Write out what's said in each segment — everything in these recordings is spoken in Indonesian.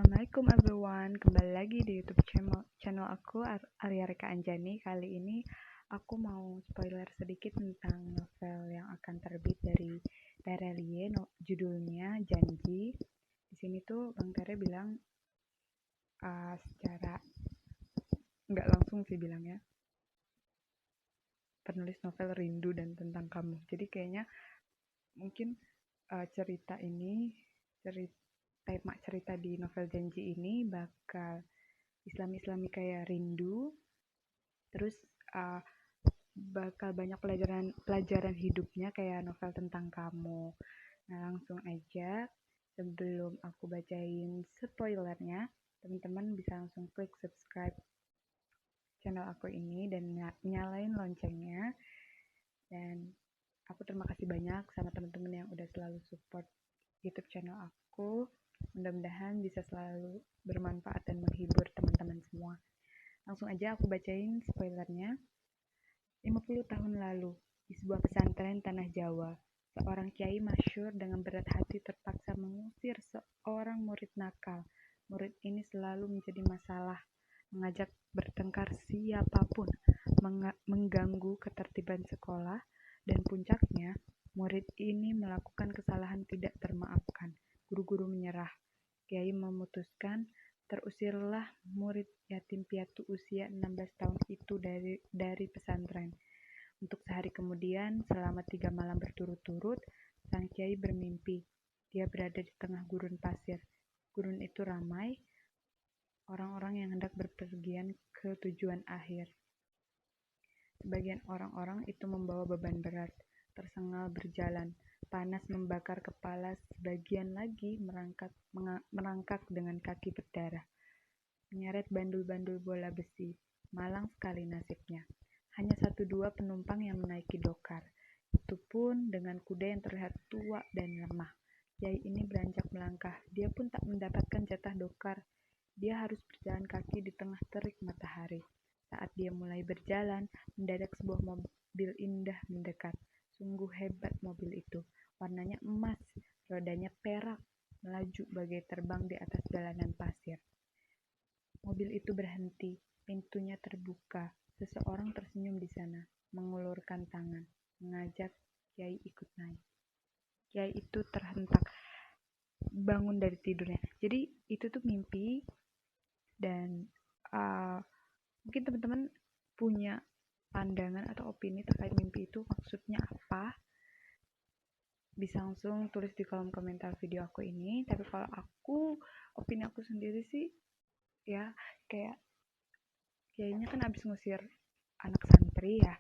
Assalamualaikum everyone, kembali lagi di YouTube channel aku Arya Reka Anjani. Kali ini aku mau spoiler sedikit tentang novel yang akan terbit dari Terelie, judulnya Janji. Di sini tuh Bang Tere bilang secara nggak langsung sih bilangnya, penulis novel rindu dan tentang kamu. Jadi kayaknya mungkin tema cerita di novel Janji ini bakal Islami kayak rindu, terus bakal banyak pelajaran hidupnya kayak novel tentang kamu. Nah, langsung aja, sebelum aku bacain spoilernya, teman-teman bisa langsung klik subscribe channel aku ini dan nyalain loncengnya. Dan aku terima kasih banyak sama teman-teman yang udah selalu support YouTube channel aku. Mudah-mudahan bisa selalu bermanfaat dan menghibur teman-teman semua. Langsung aja aku bacain spoilernya. 50 tahun lalu, di sebuah pesantren tanah Jawa, seorang kiai masyhur dengan berat hati terpaksa mengusir seorang murid nakal. Murid ini selalu menjadi masalah, mengajak bertengkar siapapun, mengganggu ketertiban sekolah, dan puncaknya, murid ini melakukan kesalahan tidak termaafkan. Guru-guru menyerah. Kiai memutuskan terusirlah murid yatim piatu usia 16 tahun itu dari pesantren. Untuk sehari kemudian, selama 3 malam berturut-turut, sang kiai bermimpi. Dia berada di tengah gurun pasir. Gurun itu ramai, orang-orang yang hendak berpergian ke tujuan akhir. Sebagian orang-orang itu membawa beban berat, tersengal berjalan. Panas membakar kepala, sebagian lagi merangkak dengan kaki berdarah. Menyeret bandul-bandul bola besi. Malang sekali nasibnya. Hanya 1-2 penumpang yang menaiki dokar. Itu pun dengan kuda yang terlihat tua dan lemah. Kiai ini beranjak melangkah. Dia pun tak mendapatkan jatah dokar. Dia harus berjalan kaki di tengah terik matahari. Saat dia mulai berjalan, mendadak sebuah mobil indah mendekat. Sungguh hebat mobil itu. Warnanya emas, rodanya perak, melaju bagai terbang di atas jalanan pasir. Mobil itu berhenti, pintunya terbuka. Seseorang tersenyum di sana, mengulurkan tangan, mengajak Kiai ikut naik. Kiai itu terhentak, bangun dari tidurnya. Jadi itu tuh mimpi, dan mungkin teman-teman punya pandangan atau opini terkait mimpi itu maksudnya apa, bisa langsung tulis di kolom komentar video aku ini. Tapi kalau opini aku sendiri sih ya, kayaknya kan abis ngusir anak santri ya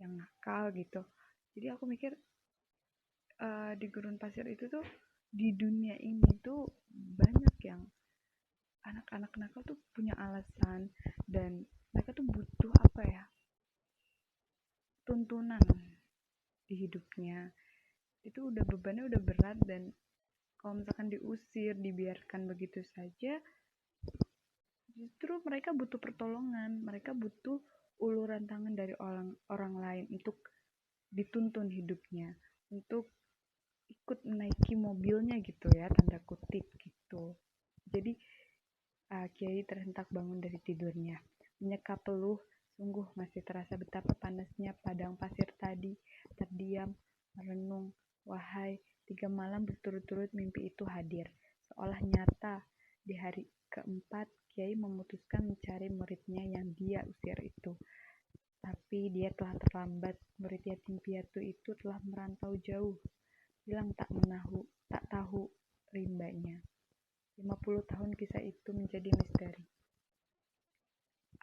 yang nakal gitu. Jadi aku mikir di gurun pasir itu tuh, di dunia ini tuh banyak yang anak-anak nakal tuh punya alasan, dan mereka tuh butuh tuntunan di hidupnya. Itu udah bebannya udah berat, dan kalau misalkan diusir, dibiarkan begitu saja, justru mereka butuh pertolongan, mereka butuh uluran tangan dari orang lain untuk dituntun hidupnya, untuk ikut menaiki mobilnya gitu ya, tanda kutip gitu. Jadi Kiai terhentak bangun dari tidurnya, menyeka peluh. Sungguh masih terasa betapa panasnya padang pasir tadi. Terdiam, merenung. Wahai, 3 malam berturut-turut mimpi itu hadir, seolah nyata. Di hari keempat, Kiai memutuskan mencari muridnya yang dia usir itu. Tapi dia telah terlambat. Murid yatim piatu itu telah merantau jauh, hilang tak tahu rimbanya. 50 tahun kisah itu menjadi misteri.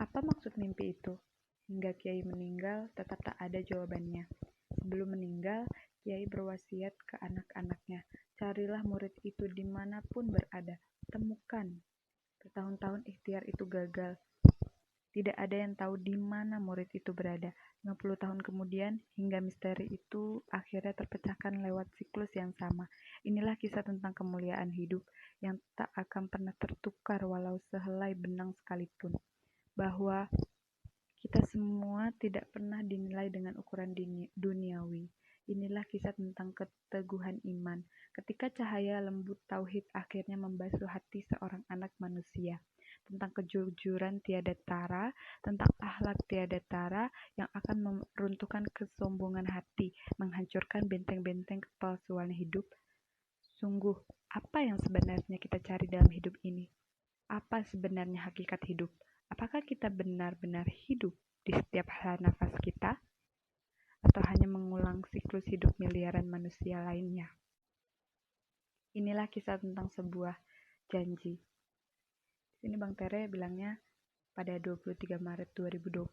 Apa maksud mimpi itu? Hingga Kiai meninggal, tetap tak ada jawabannya. Sebelum meninggal, Kiai berwasiat ke anak-anaknya, carilah murid itu dimanapun berada, temukan. Bertahun-tahun ikhtiar itu gagal. Tidak ada yang tahu di mana murid itu berada. 50 tahun kemudian, hingga misteri itu akhirnya terpecahkan lewat siklus yang sama. Inilah kisah tentang kemuliaan hidup yang tak akan pernah tertukar walau sehelai benang sekalipun. Bahwa kita semua tidak pernah dinilai dengan ukuran duniawi. Inilah kisah tentang keteguhan iman, ketika cahaya lembut tauhid akhirnya membasuh hati seorang anak manusia. Tentang kejujuran tiada tara, tentang akhlak tiada tara yang akan meruntuhkan kesombongan hati, menghancurkan benteng-benteng kepalsuan hidup. Sungguh, apa yang sebenarnya kita cari dalam hidup ini? Apa sebenarnya hakikat hidup? Apakah kita benar-benar hidup di setiap hal nafas kita? Atau hanya mengulang siklus hidup miliaran manusia lainnya? Inilah kisah tentang sebuah janji. Di sini Bang Tere bilangnya pada 23 Maret 2020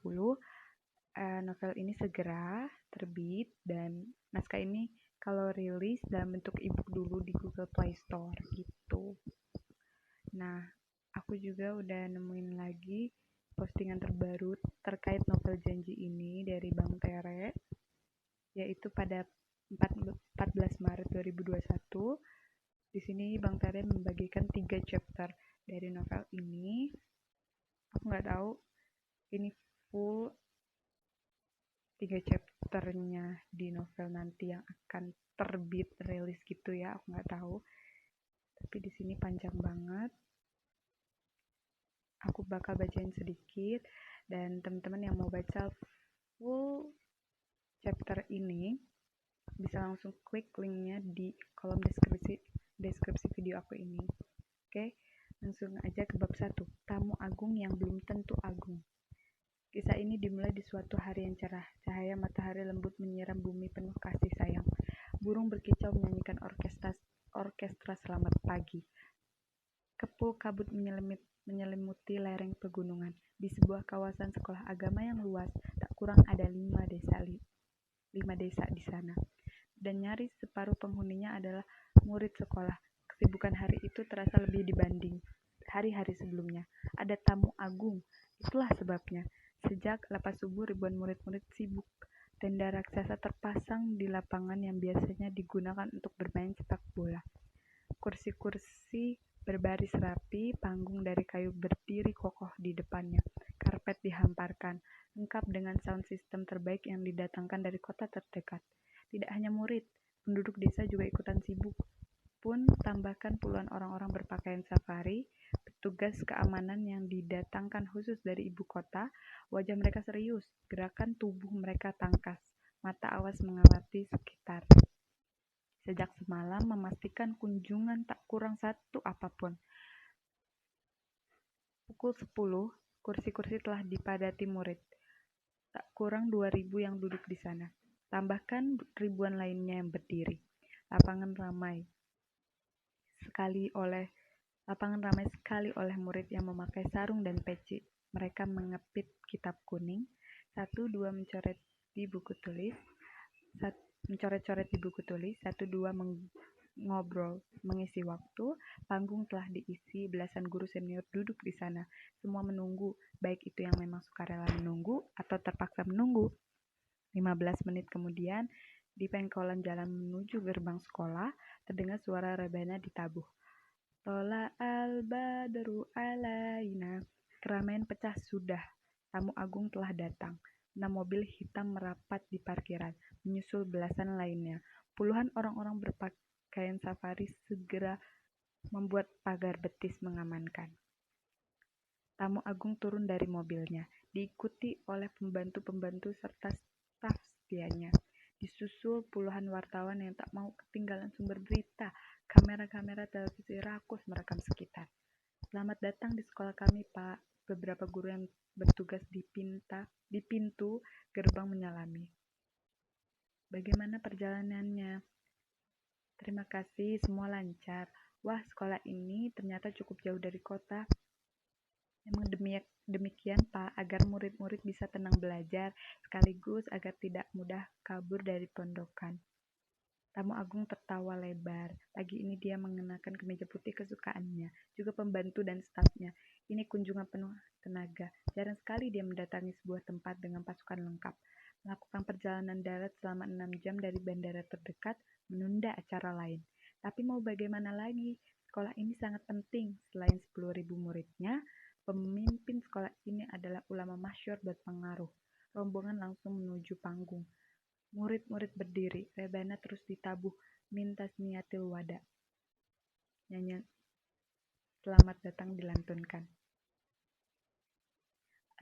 novel ini segera terbit dan naskah ini kalau rilis dalam bentuk ebook dulu di Google Play Store gitu. Nah, aku juga udah nemuin lagi postingan terbaru terkait novel janji ini dari Bang Tere, yaitu pada 14 Maret 2021. Di sini Bang Tere membagikan 3 chapter dari novel ini. Aku nggak tahu ini full 3 chapternya di novel nanti yang akan terbit rilis gitu ya, aku nggak tahu. Tapi di sini panjang banget. Aku bakal bacain sedikit dan teman-teman yang mau baca full chapter ini bisa langsung klik linknya di kolom deskripsi video aku ini. Oke, langsung aja ke bab 1, tamu agung yang belum tentu agung. Kisah ini dimulai di suatu hari yang cerah. Cahaya matahari lembut menyiram bumi penuh kasih sayang. Burung berkicau menyanyikan orkestra selamat pagi. Kepul kabut menyelimuti lereng pegunungan. Di sebuah kawasan sekolah agama yang luas, tak kurang ada 5 desa di sana. Dan nyaris separuh penghuninya adalah murid sekolah. Kesibukan hari itu terasa lebih dibanding hari-hari sebelumnya. Ada tamu agung, itulah sebabnya. Sejak lepas subuh ribuan murid-murid sibuk. Tenda raksasa terpasang di lapangan yang biasanya digunakan untuk bermain sepak bola. Kursi-kursi berbaris rapi, panggung dari kayu berdiri kokoh di depannya. Karpet dihamparkan, lengkap dengan sound system terbaik yang didatangkan dari kota terdekat. Tidak hanya murid, penduduk desa juga ikutan sibuk. Pun tambahkan puluhan orang-orang berpakaian safari, petugas keamanan yang didatangkan khusus dari ibu kota. Wajah mereka serius, gerakan tubuh mereka tangkas, mata awas mengamati sekitar. Sejak semalam memastikan kunjungan tak kurang satu apapun. Pukul 10, kursi-kursi telah dipadati murid. Tak kurang 2.000 yang duduk di sana. Tambahkan ribuan lainnya yang berdiri. Lapangan ramai sekali oleh murid yang memakai sarung dan peci. Mereka mengepit kitab kuning, mencoret-coret di buku tulis, mengobrol, mengisi waktu. Panggung telah diisi, belasan guru senior duduk di sana. Semua menunggu, baik itu yang memang sukarela menunggu atau terpaksa menunggu. 15 menit kemudian, di pengkolan jalan menuju gerbang sekolah, terdengar suara rebana ditabuh. Tola al-badru alaina. Keramaian pecah sudah. Tamu agung telah datang. 6 mobil hitam merapat di parkiran, menyusul belasan lainnya. Puluhan orang-orang berpakaian safari segera membuat pagar betis mengamankan. Tamu agung turun dari mobilnya, diikuti oleh pembantu-pembantu serta staf setianya. Disusul puluhan wartawan yang tak mau ketinggalan sumber berita. Kamera-kamera televisi rakus merekam sekitar. Selamat datang di sekolah kami, Pak. Beberapa guru yang bertugas di pintu gerbang menyalami. Bagaimana perjalanannya? Terima kasih, semua lancar. Wah, sekolah ini ternyata cukup jauh dari kota. Memang demikian, Pak, agar murid-murid bisa tenang belajar, sekaligus agar tidak mudah kabur dari pondokan. Tamu agung tertawa lebar. Pagi ini dia mengenakan kemeja putih kesukaannya, juga pembantu dan stafnya. Ini kunjungan penuh tenaga. Jarang sekali dia mendatangi sebuah tempat dengan pasukan lengkap. Melakukan perjalanan darat selama 6 jam dari bandara terdekat, menunda acara lain. Tapi mau bagaimana lagi? Sekolah ini sangat penting. Selain 10.000 muridnya, pemimpin sekolah ini adalah ulama masyhur berpengaruh. Rombongan langsung menuju panggung. Murid-murid berdiri, ditabuh min tasmiyatil wada. Nyanyian selamat datang dilantunkan.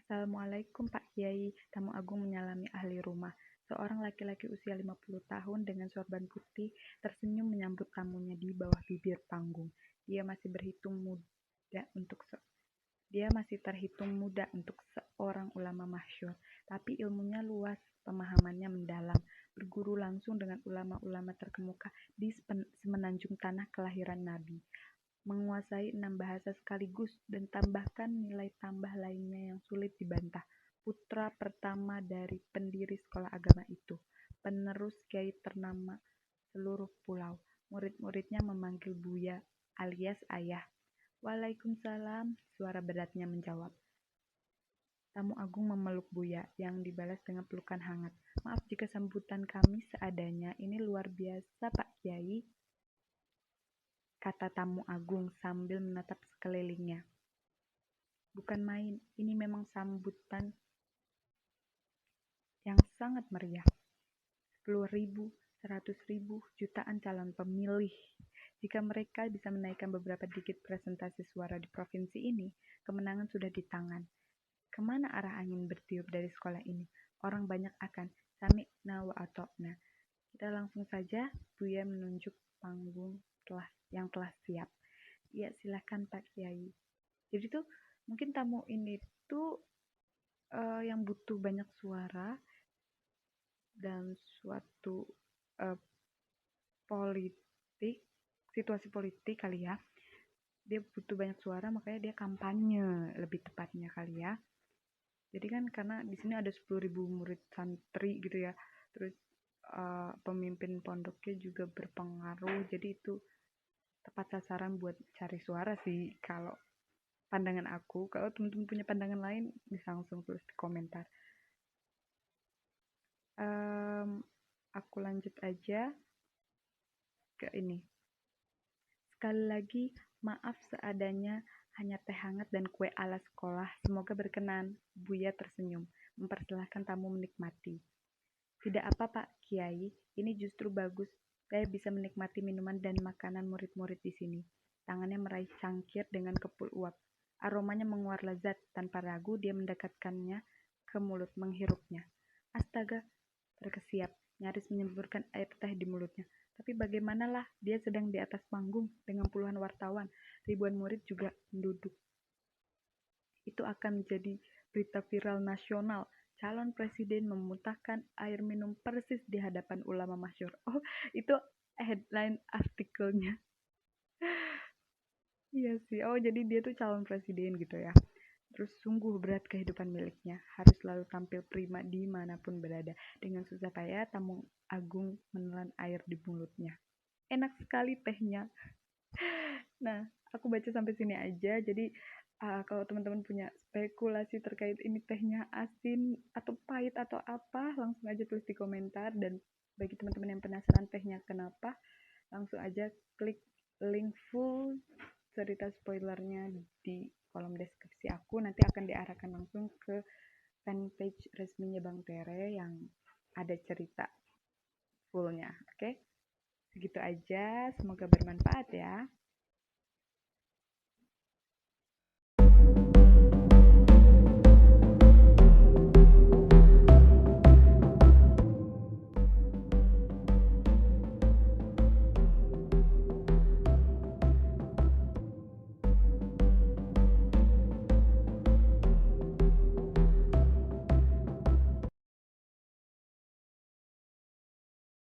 Assalamualaikum Pak Kiai, tamu agung menyalami ahli rumah. Seorang laki-laki usia 50 tahun dengan sorban putih tersenyum menyambut tamunya di bawah bibir panggung. Dia masih terhitung muda untuk seorang ulama masyhur, tapi ilmunya luas, pemahamannya mendalam, berguru langsung dengan ulama-ulama terkemuka di semenanjung tanah kelahiran Nabi, menguasai 6 bahasa sekaligus, dan tambahkan nilai tambah lainnya yang sulit dibantah. Putra pertama dari pendiri sekolah agama itu, penerus kiai ternama seluruh pulau. Murid-muridnya memanggil Buya alias ayah. Waalaikumsalam, suara beratnya menjawab. Tamu agung memeluk Buya, yang dibalas dengan pelukan hangat. Maaf jika sambutan kami seadanya, ini luar biasa Pak Kiai, kata tamu agung sambil menatap sekelilingnya. Bukan main, ini memang sambutan yang sangat meriah. 10.000, 100.000, jutaan calon pemilih. Jika mereka bisa menaikkan beberapa dikit presentasi suara di provinsi ini, kemenangan sudah di tangan. Kemana arah angin bertiup dari sekolah ini? Orang banyak akan sami'na wa ata'na. Kita langsung saja, Buya menunjuk panggung yang telah siap. Ya, silakan Pak Kiai. Jadi tuh mungkin tamu ini tuh yang butuh banyak suara dan suatu situasi politik kali ya. Dia butuh banyak suara, makanya dia kampanye lebih tepatnya kali ya. Jadi kan karena di sini ada 10.000 murid santri gitu ya. Terus pemimpin pondoknya juga berpengaruh. Jadi itu tepat sasaran buat cari suara sih kalau pandangan aku. Kalau teman-teman punya pandangan lain bisa langsung tulis di komentar. Aku lanjut aja ke ini. Sekali lagi, maaf seadanya, hanya teh hangat dan kue ala sekolah. Semoga berkenan. Buya tersenyum, mempersilahkan tamu menikmati. Tidak apa Pak Kiai, ini justru bagus. Saya bisa menikmati minuman dan makanan murid-murid di sini. Tangannya meraih cangkir dengan kepul uap. Aromanya menguar lezat. Tanpa ragu dia mendekatkannya ke mulut, menghirupnya. Astaga, terkesiap, nyaris menyemburkan air teh di mulutnya. Tapi bagaimanalah, dia sedang di atas panggung dengan puluhan wartawan, ribuan murid juga menduduk. Itu akan menjadi berita viral nasional. Calon presiden memuntahkan air minum persis di hadapan ulama masyhur. Oh, itu headline artikelnya. Iya sih. Oh, jadi dia tuh calon presiden gitu ya. Terus sungguh berat kehidupan miliknya, harus selalu tampil prima dimanapun berada. Dengan susah payah, tamu agung menelan air di mulutnya. Enak sekali tehnya. Nah, aku baca sampai sini aja. Jadi, kalau teman-teman punya spekulasi terkait ini tehnya asin atau pahit atau apa, langsung aja tulis di komentar. Dan bagi teman-teman yang penasaran tehnya kenapa, langsung aja klik link full cerita spoilernya di kolom deskripsi aku. Nanti akan diarahkan langsung ke fanpage resminya Bang Tere yang ada cerita fullnya. Oke, segitu aja. Semoga bermanfaat ya.